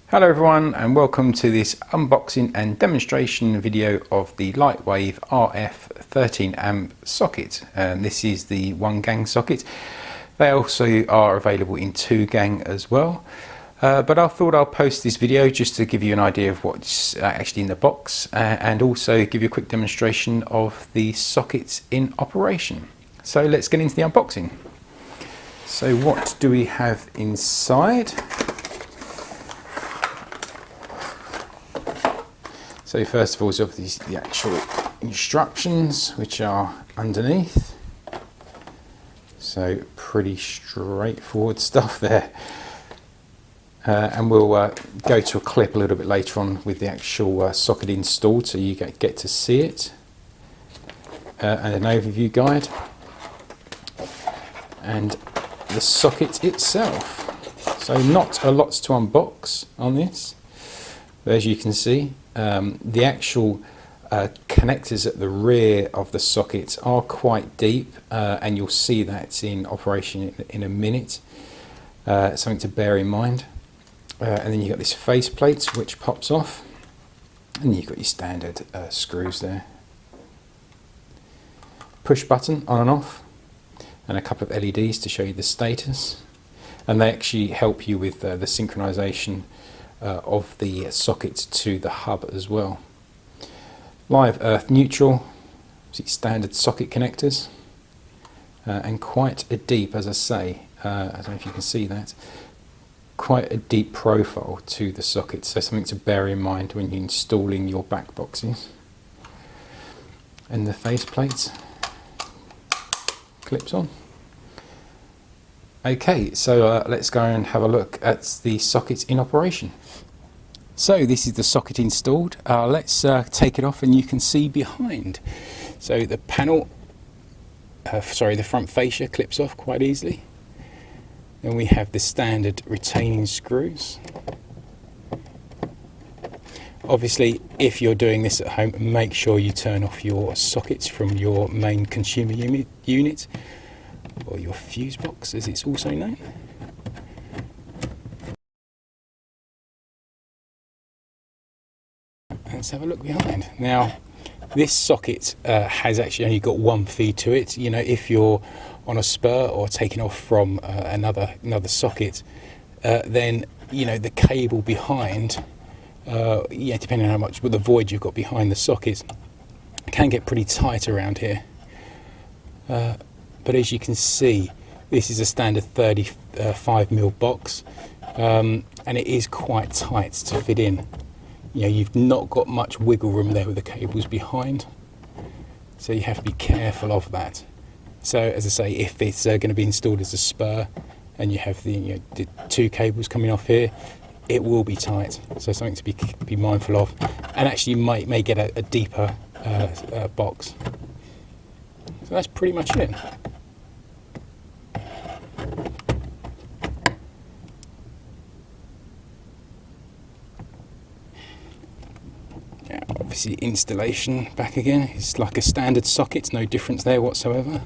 Hello everyone, and welcome to this unboxing and demonstration video of the Lightwave RF 13 amp socket. And this is the 1 gang socket. They also are available in 2 gang as well. But I thought I'll post this video just to give you an idea of what's actually in the box and also give you a quick demonstration of the sockets in operation. So let's get into the unboxing. So what do we have inside? So first of all is obviously the actual instructions, which are underneath. So pretty straightforward stuff there. And we'll go to a clip a little bit later on with the actual socket installed, so you get to see it. And an overview guide. And the socket itself. So not a lot to unbox on this. But as you can see, the actual connectors at the rear of the socket are quite deep, and you'll see that in operation in a minute. Something to bear in mind. And then you've got this face plate which pops off, and you've got your standard screws there. Push button on and off, and a couple of LEDs to show you the status, and they actually help you with the synchronization of the socket to the hub as well. Live earth neutral, standard socket connectors, and quite a deep, as I say, I don't know if you can see that, quite a deep profile to the socket, so something to bear in mind when you're installing your back boxes. And the face plate clips on. Okay, so let's go and have a look at the socket in operation. So this is the socket installed. Let's take it off, and you can see behind. So the panel, the front fascia clips off quite easily. Then we have the standard retaining screws. Obviously, if you're doing this at home, make sure you turn off your sockets from your main consumer unit, or your fuse box as it's also known. Let's have a look behind. Now this socket has actually only got one feed to it. You know, if you're on a spur or taking off from another socket, then you know the cable behind, depending on how much with the void you've got behind the socket, can get pretty tight around here. But as you can see, this is a standard 35mm box, and it is quite tight to fit in. You know, you've not got much wiggle room there with the cables behind, so you have to be careful of that. So as I say, if it's going to be installed as a spur and you have the 2 cables coming off here, it will be tight, so something to be mindful of, and actually you may get a deeper box. So that's pretty much it. Obviously installation back again, it's like a standard socket, no difference there whatsoever.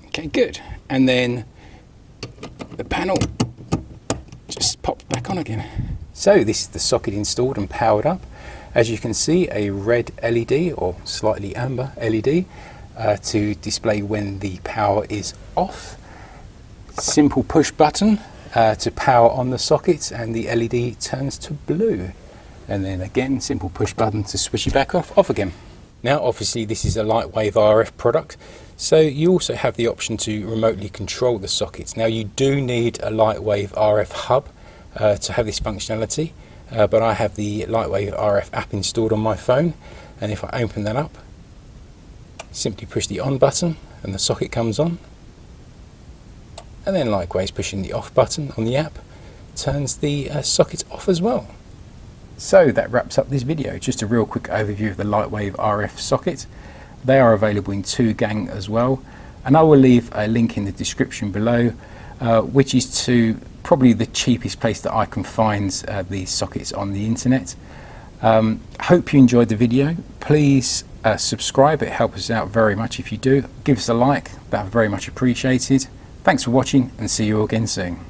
Okay, good. And then the panel just pops back on again. So this is the socket installed and powered up. As you can see, a red LED or slightly amber LED to display when the power is off. Simple push button to power on the socket, and the LED turns to blue. And then again, simple push button to switch it back off again. Now obviously this is a Lightwave RF product, so you also have the option to remotely control the sockets. Now you do need a Lightwave RF hub to have this functionality, but I have the Lightwave RF app installed on my phone, and if I open that up, simply push the on button and the socket comes on. And then likewise pushing the off button on the app turns the socket off as well. So that wraps up this video. Just a real quick overview of the Lightwave RF socket. They are available in 2 gang as well, and I will leave a link in the description below, which is to probably the cheapest place that I can find these sockets on the internet. Hope you enjoyed the video. Please subscribe. It helps us out very much if you do. Give us a like, that would be very much appreciated. Thanks for watching, and see you again soon.